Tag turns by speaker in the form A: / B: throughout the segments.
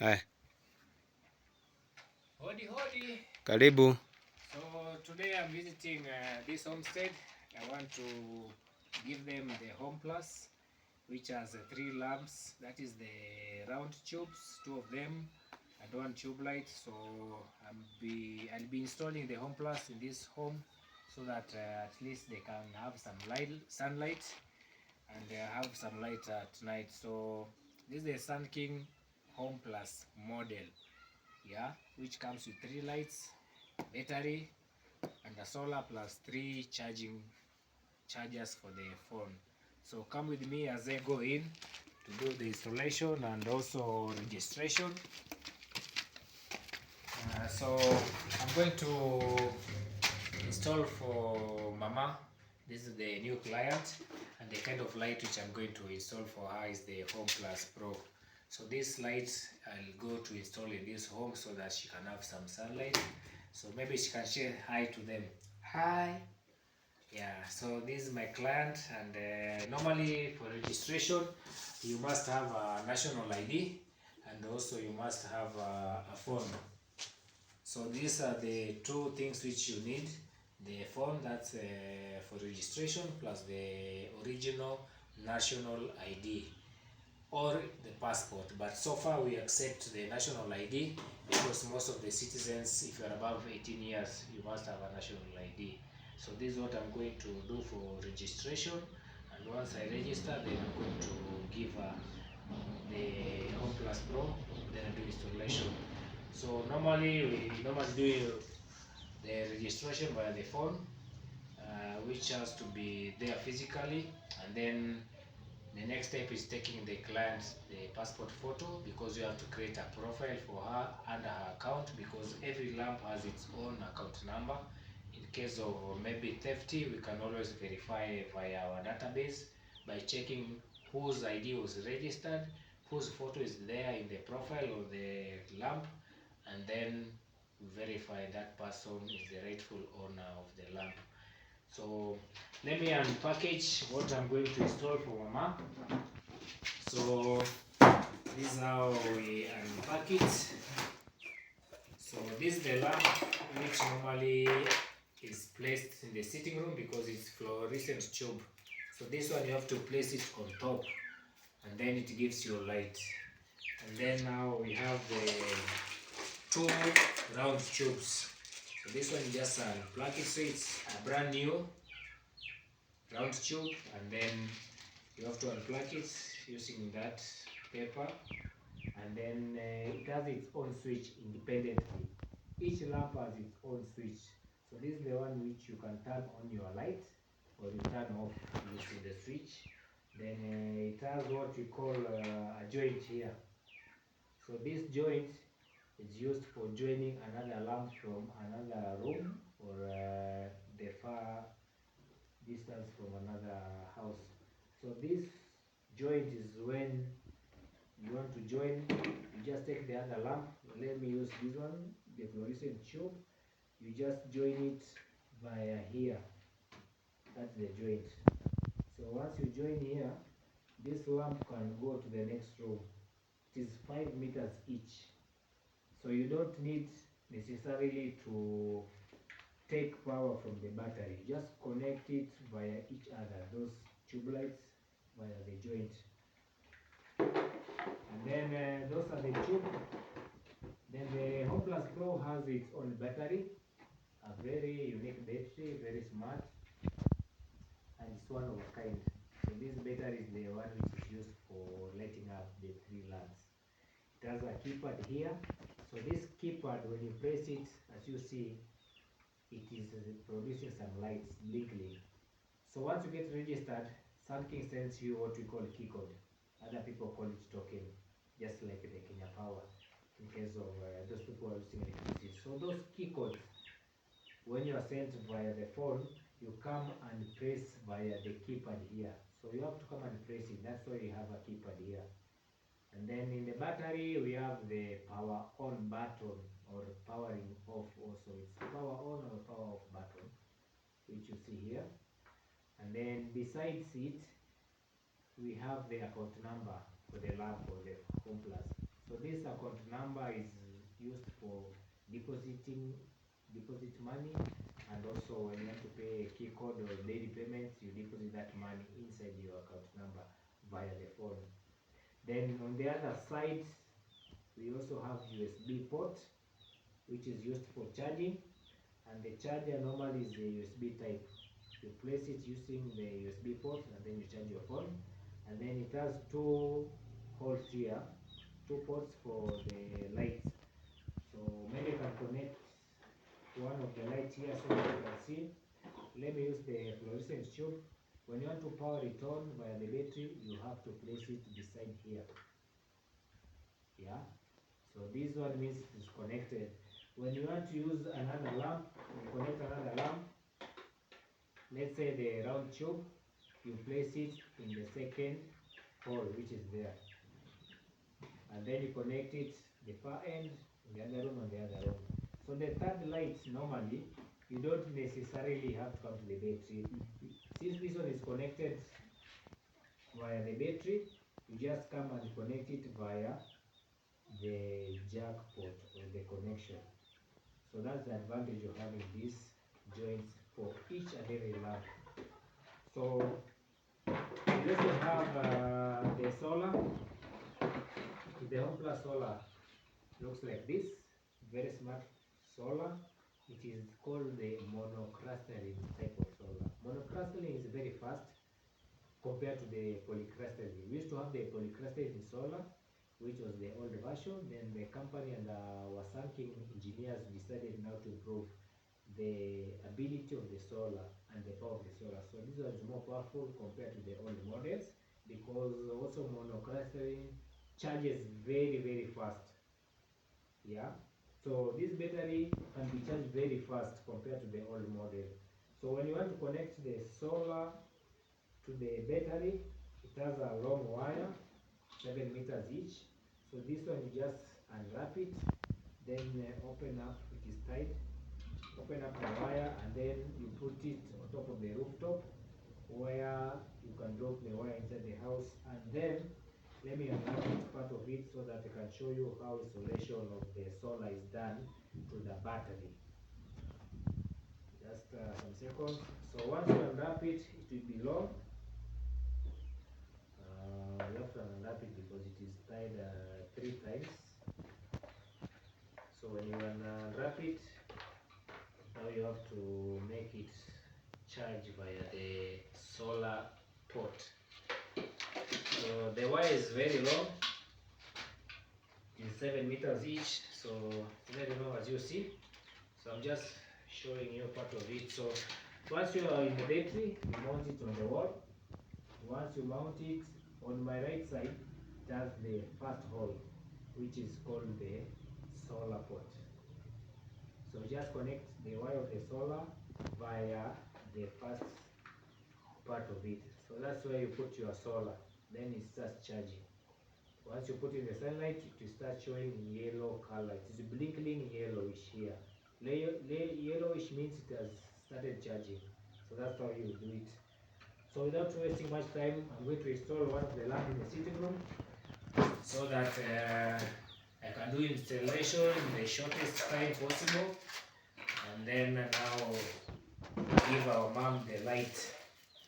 A: Hai,
B: Hodi hodi.
A: karibu.
B: So today I'm visiting this homestead. I want to give them the home plus, which has three lamps. That is the round tubes, two of them, and one tube light. So I'll be installing the home plus in this home, so that at least they can have some sunlight, and have some light at night. So this is the Sun King Home Plus model, yeah, which comes with three lights, battery, and a solar plus three chargers for the phone. So come with me as I go in to do the installation and also registration. So I'm going to install for Mama. This is the new client, and the kind of light which I'm going to install for her is the Home Plus Pro. So this light I'll go to install in this home so that she can have some sunlight. So maybe she can say hi to them. Hi. Yeah, so this is my client, and normally for registration you must have a national ID, and also you must have a phone. So these are the two things which you need: the phone, that's for registration, plus the original national ID or the passport. But so far we accept the national ID, because most of the citizens, if you are above 18 years, you must have a national ID. So this is what I'm going to do for registration, and once I register, then I'm going to give the Home Plus Pro, then I do installation. So normally we normally do the registration via the phone, which has to be there physically, and then the next step is taking the client the passport photo, because you have to create a profile for her under her account, because every lamp has its own account number. In case of maybe thefty, we can always verify via our database by checking whose ID was registered, whose photo is there in the profile of the lamp, and then verify that person is the rightful owner of the lamp. So let me unpackage what I'm going to install for Mama. So this is how we unpack it. So this is the lamp which normally is placed in the sitting room because it's fluorescent tube. So this one you have to place it on top, and then it gives you light. And then now we have the two round tubes. So this one you just unplug it, so it's a brand new round tube, and then you have to unplug it using that paper, and then it has its own switch independently. Each lamp has its own switch. So this is the one which you can turn on your light, or you turn off using the switch. Then it has what we call a joint here. So this joint is used for joining another lamp from another room, or the far distance from another house. So this joint is when you want to join, you just take the other lamp. Let me use this one, the fluorescent tube. You just join it via here. That's the joint. So once you join here, this lamp can go to the next room. It is 5 meters each. So you don't need necessarily to take power from the battery. Just connect it via each other, those tube lights via the joint. And then those are the tube. Then the Home Plus Pro has its own battery, a very unique battery, very smart, and it's one of a kind. So this battery is the one which is used for lighting up the three lamps. It has a keypad here. So this keypad, when you press it, as you see, it is producing some lights blinking. So once you get registered, Sunking sends you what we call key code. Other people call it token, just like the Kenya Power, in case of those people who are using electricity. So those key codes, when you are sent via the phone, you come and press via the keypad here. So you have to come and press it. That's why you have a keypad here. And then in the battery, we have the power on button, or powering off also. It's power on or power off button, which you see here. And then besides it, we have the account number for the lamp or the Home Plus. So this account number is used for deposit money, and also when you want to pay a key code or daily payments, you deposit that money inside your account number via the phone. Then on the other side, we also have USB port, which is used for charging, and the charger normally is a USB type. You place it using the USB port and then you charge your phone, and then it has two holes here, two ports for the lights. So maybe you can connect one of the lights here so that you can see. Let me use the fluorescent tube. When you want to power it on via the battery, you have to place it beside here. Yeah, so this one means it is connected. When you want to use another lamp, you connect another lamp. Let's say the round tube, you place it in the second hole which is there, and then you connect it the far end in the other room and the other room. So the third light, normally you don't necessarily have to come to the battery. Since this one is connected via the battery, you just come and connect it via the jack port or the connection. So that's the advantage of having these joints for each and every lamp. So we also have the solar. The Home Plus solar looks like this, very smart solar. It is called the monocrystalline type of solar. Monocrystalline is very fast compared to the polycrystalline. We used to have the polycrystalline solar, which was the old version. Then the company and our Sanking engineers decided now to improve the ability of the solar and the power of the solar. So this one is more powerful compared to the old models, because also monocrystalline charges very fast. Yeah, so this battery can be charged very fast compared to the old model. So when you want to connect the solar to the battery, it has a long wire, 7 meters each. So this one you just unwrap it, then open up, it is tied, open up the wire, and then you put it on top of the rooftop where you can drop the wire inside the house. And then let me unwrap it, part of it, so that I can show you how installation of the solar is done to the battery. Just some seconds. So once you unwrap it, it will be long. You have to unwrap it because it is tied 3 times. So when you unwrap it, now you have to make it charge via the solar port. So the wire is very long, it's 7 meters each, so very long as you see. So I'm just showing you part of it. So once you are in the battery, you mount it on the wall. Once you mount it, on my right side, it has the first hole, which is called the solar port. So just connect the wire of the solar via the first part of it. So that's where you put your solar, then it starts charging. Once you put in the sunlight, it will start showing yellow color. It is blinking yellowish here. Yellowish means it has started charging. So that's how you do it. So without wasting much time, I'm going to install one of the lamps in the sitting room so that I can do installation in the shortest time possible, and then now give our mom the light.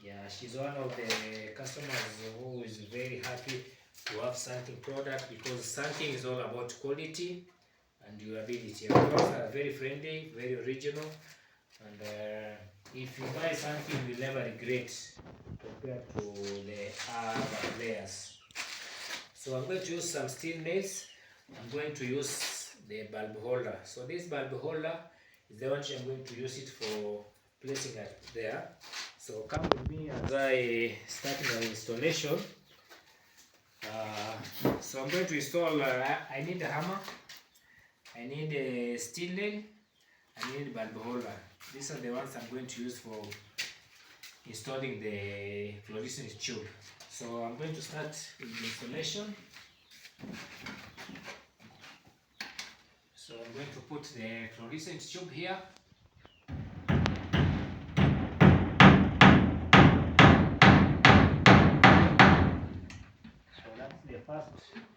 B: Yeah, she's one of the customers who is very happy to have Sanking product, because Sanking is all about quality and durability. Our products are very friendly, very original, and if you buy something, you'll never regret compared to the other players. So I'm going to use some steel nails. I'm going to use the bulb holder. So this bulb holder is the one I'm going to use it for placing it there. So come with me as I start my installation. So I'm going to install, I need a hammer, I need a steel nail, I need a bulb holder. These are the ones I'm going to use for installing the fluorescent tube. So I'm going to start with the installation. So I'm going to put the fluorescent tube here. So that's the first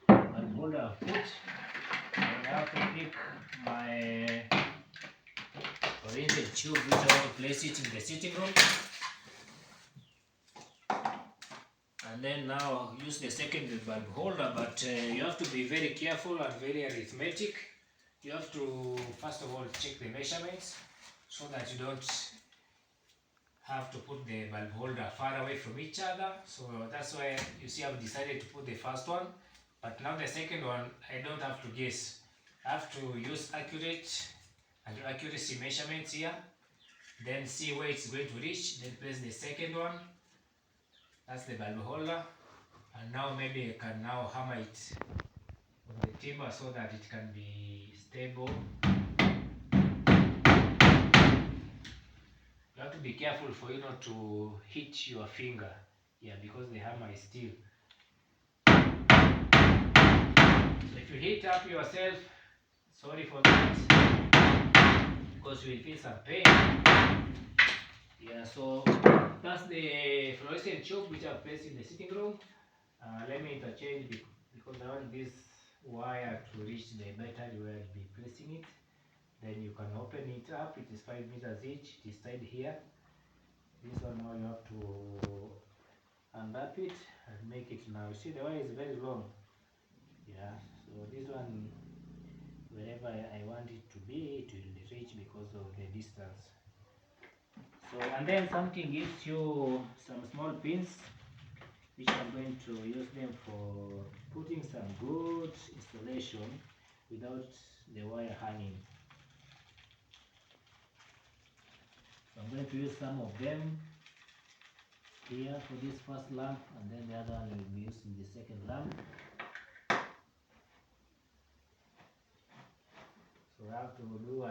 B: bulb holder I've put. have to pick my oriented tube which I want to place it in the sitting room. And then now use the second bulb holder, but you have to be very careful and very arithmetic. You have to first of all check the measurements so that you don't have to put the bulb holder far away from each other. So that's why you see I've decided to put the first one, but now the second one I don't have to guess. I have to use accuracy measurements here, then see where it's going to reach, then place the second one. That's the bulb holder, and now maybe I can now hammer it on the timber so that it can be stable. You have to be careful for you not to hit your finger here, because the hammer is steel. So if you hit up yourself, sorry for that, because you will feel some pain. Yeah, so that's the fluorescent tube which I've placed in the sitting room. Let me interchange because I want this wire to reach the battery where I'll be placing it. Then you can open it up. It is 5 meters each. It is tied here. This one now you have to unwrap it and make it now. See, the wire is very long. Yeah, so this one, wherever I want it to be, it will reach because of the distance. So, and then something gives you some small pins, which I'm going to use them for putting some good installation without the wire hanging. So I'm going to use some of them here for this first lamp, and then the other one will be used in the second lamp. So I have to do a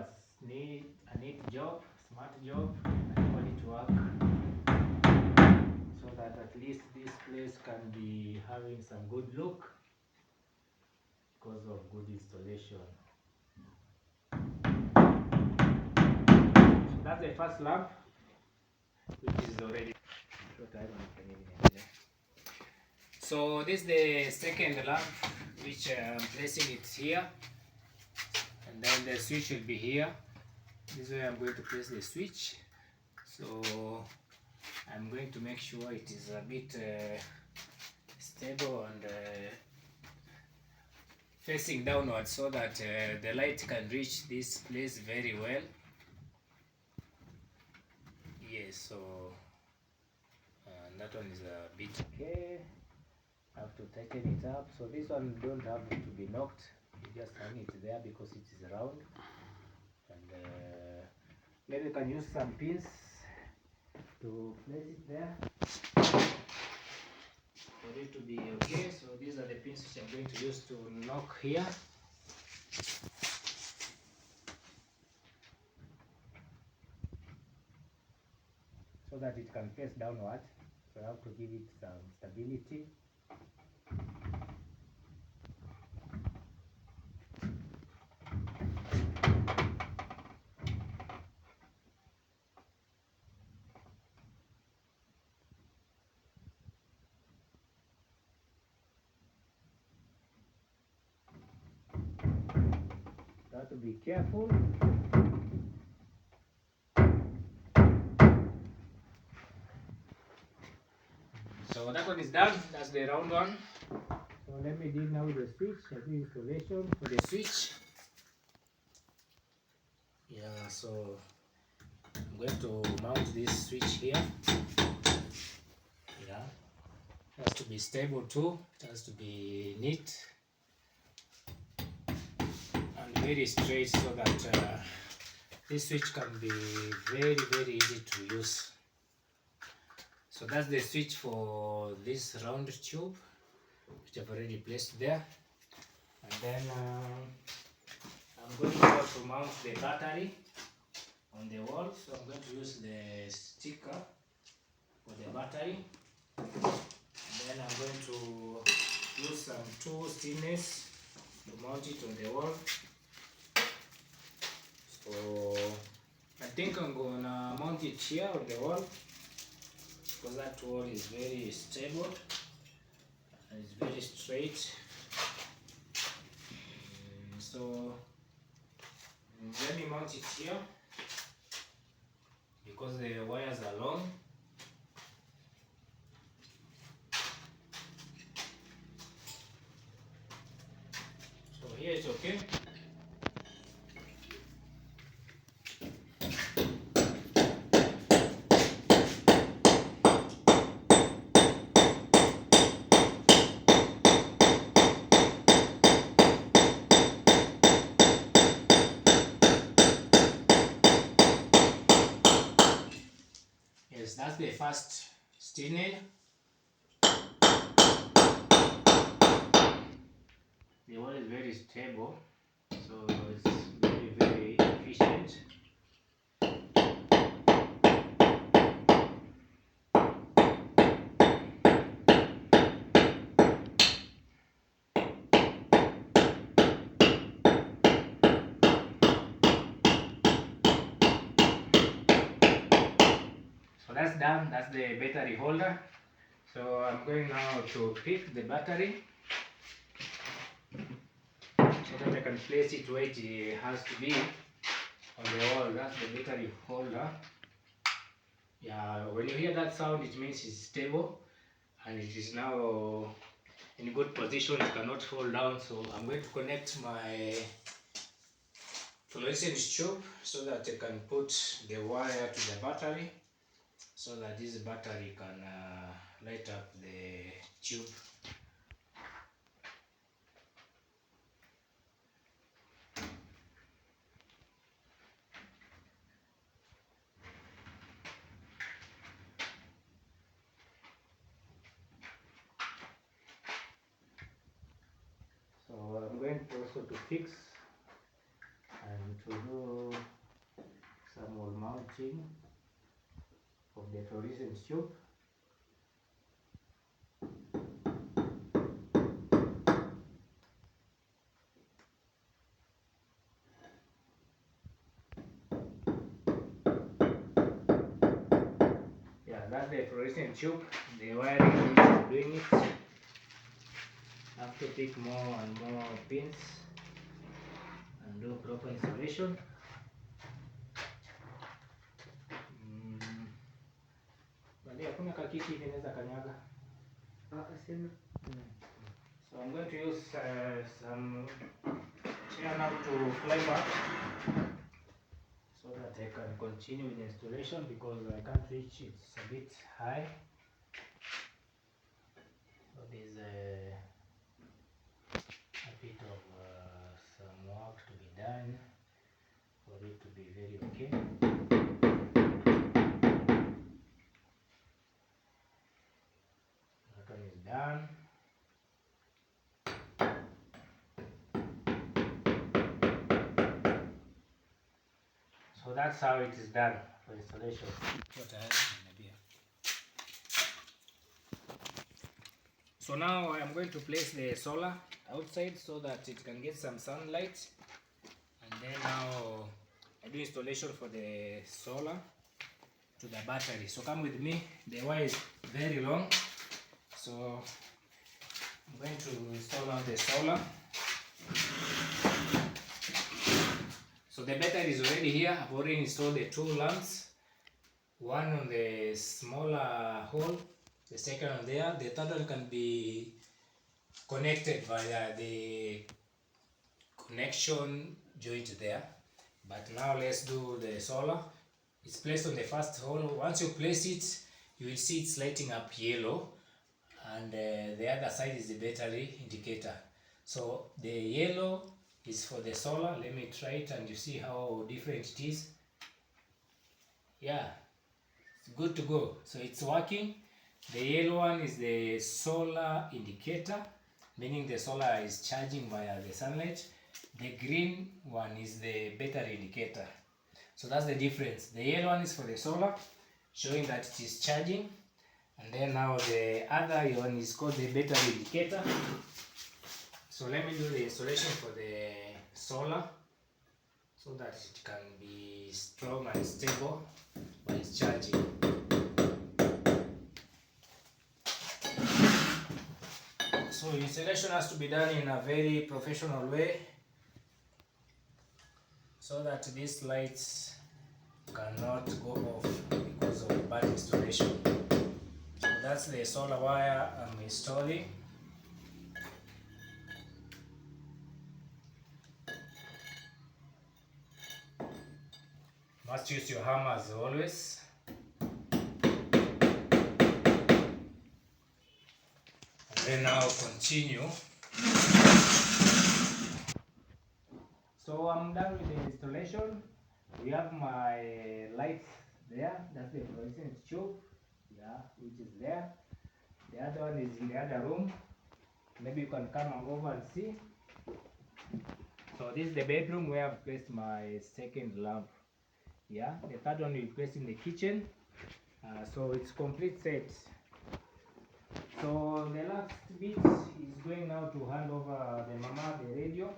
B: neat job, smart job, and want it to work, so that at least this place can be having some good look because of good installation. So that's the first lamp, which is already short. So this is the second lamp, which I'm placing it here, and then the switch will be here. This way I'm going to place the switch. So I'm going to make sure it is a bit stable and facing downwards, so that the light can reach this place very well. Yes, so that one is a bit okay. I have to tighten it up. So this one don't have to be knocked. You just hang it there because it is round. And maybe you can use some pins to place it there for it to be okay. So these are the pins which I'm going to use to knock here. So that it can face downward. So I have to give it some stability. You have to be careful. So that one is done. That's the round one. So let me deal now with the switch. I do installation for the switch. Yeah, so I'm going to mount this switch here. Yeah, it has to be stable too. It has to be neat and very straight, so that this switch can be very easy to use. So that's the switch for this round tube, which I've already placed there. And then I'm going to also mount the battery on the wall. So I'm going to use the sticker for the battery. And then I'm going to use some two stainless to mount it on the wall. So I think I'm gonna mount it here on the wall, because that wall is very stable and it's very straight. So let me mount it here because the wires are long. So here it's okay. Yes, that's the first steel nail. The wire is very stable, so it's very efficient. So that's done. That's the battery holder. So I'm going now to pick the battery so that I can place it where it has to be on the wall. That's the battery holder. Yeah, when you hear that sound, it means it's stable and it is now in good position. It cannot fall down. So I'm going to connect my fluorescent tube so that I can put the wire to the battery, so that this battery can light up the tube. So I'm going to also to fix and to do some more mounting of the fluorescent tube. Yeah, that's the fluorescent tube. The wiring is doing it. I have to pick more and more pins and do proper installation. Hakuna kakiti hivi naweza kanyaga. So I'm going to use some chair now to climb up so that I can continue with the installation because I can't reach it. It's a bit high. So there's a bit of some work to be done for it to be very okay. That one is done. So that's how it is done for installation. So now I am going to place the solar outside so that it can get some sunlight, and then now I do installation for the solar to the battery. So come with me. The wire is very long, so I'm going to install on the solar. So the battery is already here. I've already installed the two lamps, one on the smaller hole, the second on there. The third one can be connected via the connection joint there. But now let's do the solar. It's placed on the first hole. Once you place it, you will see it's lighting up yellow, and the other side is the battery indicator. So the yellow is for the solar. Let me try it and you see how different it is. Yeah, it's good to go. So it's working. The yellow one is the solar indicator, meaning the solar is charging via the sunlight. The green one is the battery indicator. So that's the difference. The yellow one is for the solar, showing that it is charging, and then now the other one is called the battery indicator. So let me do the installation for the solar so that it can be strong and stable when it's charging. So installation has to be done in a very professional way. so that these lights cannot go off because of bad installation. So that's the solar wire I'm installing. Must use your hammer as always. And then now continue. So I'm done with the installation. We have my lights there. That's the fluorescent tube, yeah, which is there. The other one is in the other room. Maybe you can come over and see. So this is the bedroom where I've placed my second lamp. Yeah, the third one we placed in the kitchen. So it's complete set. So the last bit is going now to hand over the mama the radio.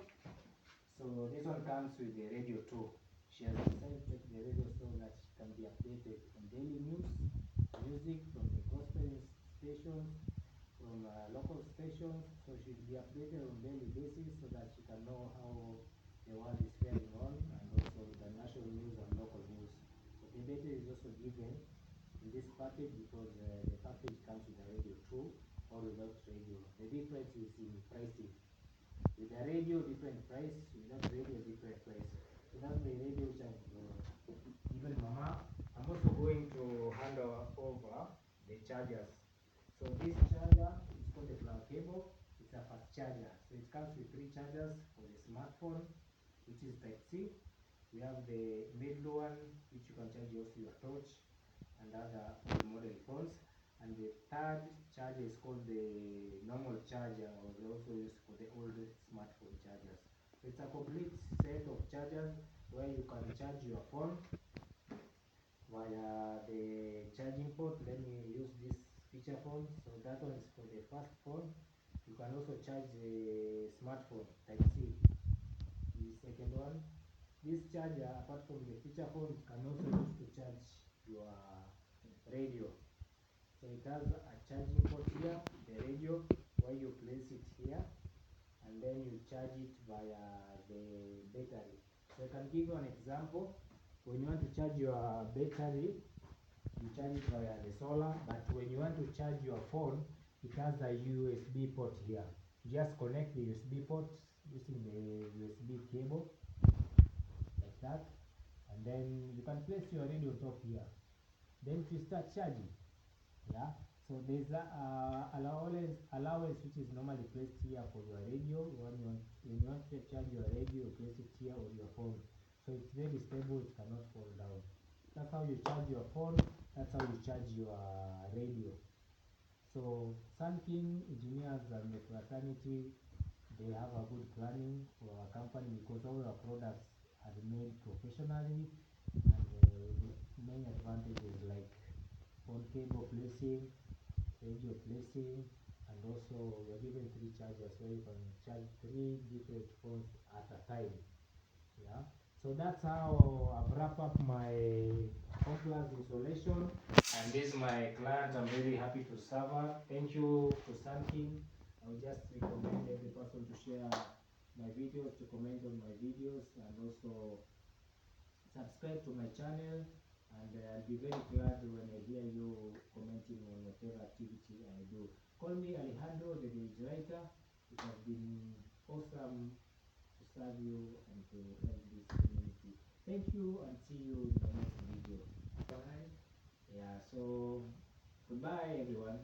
B: So this one comes with the radio too. She has decided to take the radio so that she can be updated on daily news, music from the gospel stations, from local stations. So she'll be updated on daily basis so that she can know how the world is faring on, and also the national news and local news. So the data is also given in this package because the package comes with a radio too or without radio. The difference is in pricing. With a radio, different price. Without radio, different price. So that's the radio which I've given mama. I'm also going to hand over the chargers. So this charger is called the plug cable. It's a fast charger. So it comes with 3 chargers for the smartphone, which is Type C. We have the middle one, which you can charge also your torch and other model phones. And the third charger is called the normal charger, or they also use for the old smartphone chargers. So it's a complete set of chargers where you can charge your phone via the charging port. Let me use this feature phone. So that one is for the first phone. You can also charge the smartphone Type C. The second one, this charger, apart from the feature phone, can also use to charge your radio. So it has a charging port here, the radio, where you place it here, and then you charge it via the battery. So I can give you an example. When you want to charge your battery, you charge it via the solar, but when you want to charge your phone, it has a USB port here. You just connect the USB port using the USB cable, like that, and then you can place your radio on top here. Then to start charging, yeah, so there's a allowance which is normally placed here for your radio. When you want to charge your radio, you place it here on your phone, so it's very stable, it cannot fall down. That's how you charge your phone, that's how you charge your radio. So Sun King engineers and the fraternity, they have a good planning for our company because all our products are made professionally, and with many advantages like phone cable placing, radio placing, and also we are given 3 chargers where you can charge 3 different phones at a time. Yeah, so that's how I've wrapped up my home class installation, and this is my client. I'm very happy to serve her. Thank you to Sanking. I would just recommend every person to share my videos, to comment on my videos, and also subscribe to my channel. And I'll be very glad when I hear you commenting on whatever activity I do. Call me Alejandro, the village writer. It has been awesome to serve you and to help this community. Thank you, and see you in the next video. Bye. Yeah, so goodbye everyone.